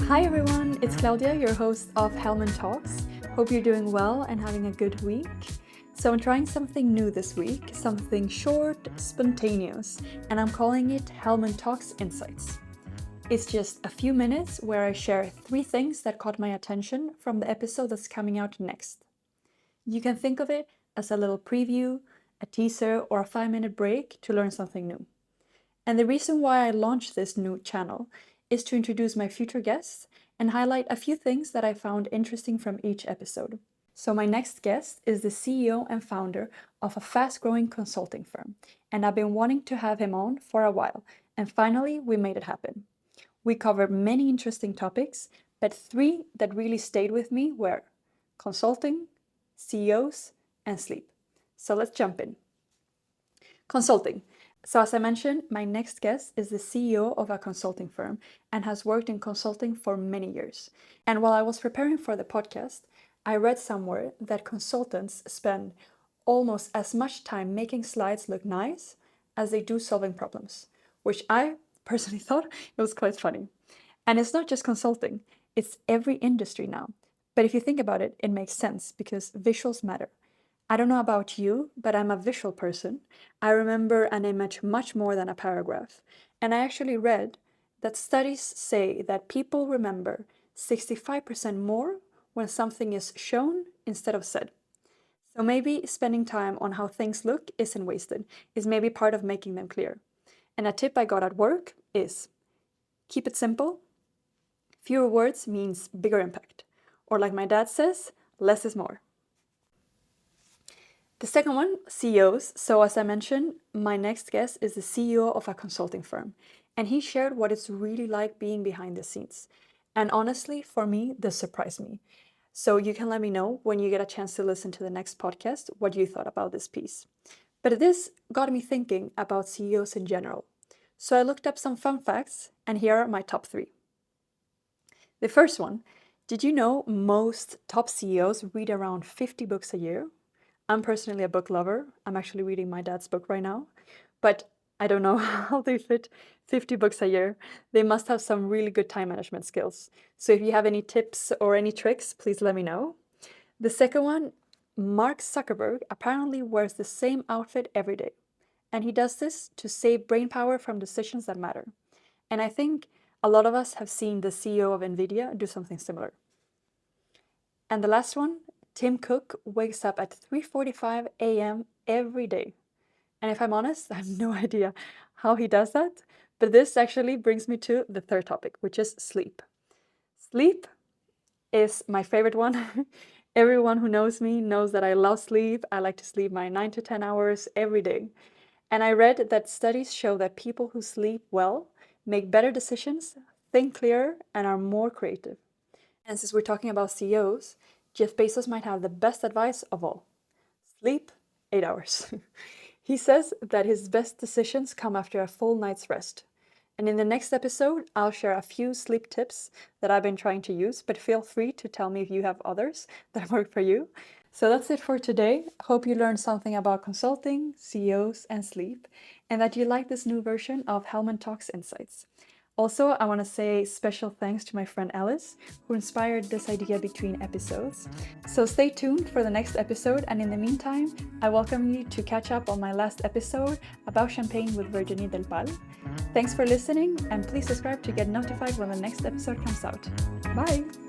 Hi everyone, it's Claudia, your host of Hellman Talks. Hope you're doing well and having a good week. So I'm trying something new this week, something short, spontaneous, and I'm calling it Hellman Talks Insights. It's just a few minutes where I share 3 things that caught my attention from the episode that's coming out next. You can think of it as a little preview, a teaser, or a 5-minute break to learn something new. And the reason why I launched this new channel is to introduce my future guests and highlight a few things that I found interesting from each episode. So my next guest is the CEO and founder of a fast-growing consulting firm, and I've been wanting to have him on for a while, and finally we made it happen. We covered many interesting topics, but 3 that really stayed with me were consulting, CEOs, and sleep. So let's jump in. Consulting. So as I mentioned, my next guest is the CEO of a consulting firm and has worked in consulting for many years. And while I was preparing for the podcast, I read somewhere that consultants spend almost as much time making slides look nice as they do solving problems, which I personally thought it was quite funny. And it's not just consulting, it's every industry now. But if you think about it, it makes sense because visuals matter. I don't know about you, but I'm a visual person. I remember an image much more than a paragraph. And I actually read that studies say that people remember 65% more when something is shown instead of said. So maybe spending time on how things look isn't wasted, is maybe part of making them clear. And a tip I got at work is keep it simple. Fewer words means bigger impact. Or like my dad says, less is more. The second one, CEOs. So as I mentioned, my next guest is the CEO of a consulting firm, and he shared what it's really like being behind the scenes. And honestly, for me, this surprised me. So you can let me know when you get a chance to listen to the next podcast what you thought about this piece. But this got me thinking about CEOs in general. So I looked up some fun facts, and here are my top 3. The first one, did you know most top CEOs read around 50 books a year? I'm personally a book lover. I'm actually reading my dad's book right now, but I don't know how they fit 50 books a year. They must have some really good time management skills. So if you have any tips or any tricks, please let me know. The second one, Mark Zuckerberg apparently wears the same outfit every day. And he does this to save brain power from decisions that matter. And I think a lot of us have seen the CEO of Nvidia do something similar. And the last one, Tim Cook wakes up at 3:45 a.m. every day. And if I'm honest, I have no idea how he does that. But this actually brings me to the third topic, which is sleep. Sleep is my favorite one. Everyone who knows me knows that I love sleep. I like to sleep my 9 to 10 hours every day. And I read that studies show that people who sleep well make better decisions, think clearer, and are more creative. And since we're talking about CEOs, Jeff Bezos might have the best advice of all. Sleep 8 hours. He says that his best decisions come after a full night's rest. And in the next episode, I'll share a few sleep tips that I've been trying to use, but feel free to tell me if you have others that work for you. So that's it for today. Hope you learned something about consulting, CEOs, and sleep, and that you like this new version of Hellman Talks Insights. Also, I want to say special thanks to my friend Alice, who inspired this idea between episodes. So stay tuned for the next episode, and in the meantime, I welcome you to catch up on my last episode about champagne with Virginie Del Pal. Thanks for listening, and please subscribe to get notified when the next episode comes out. Bye!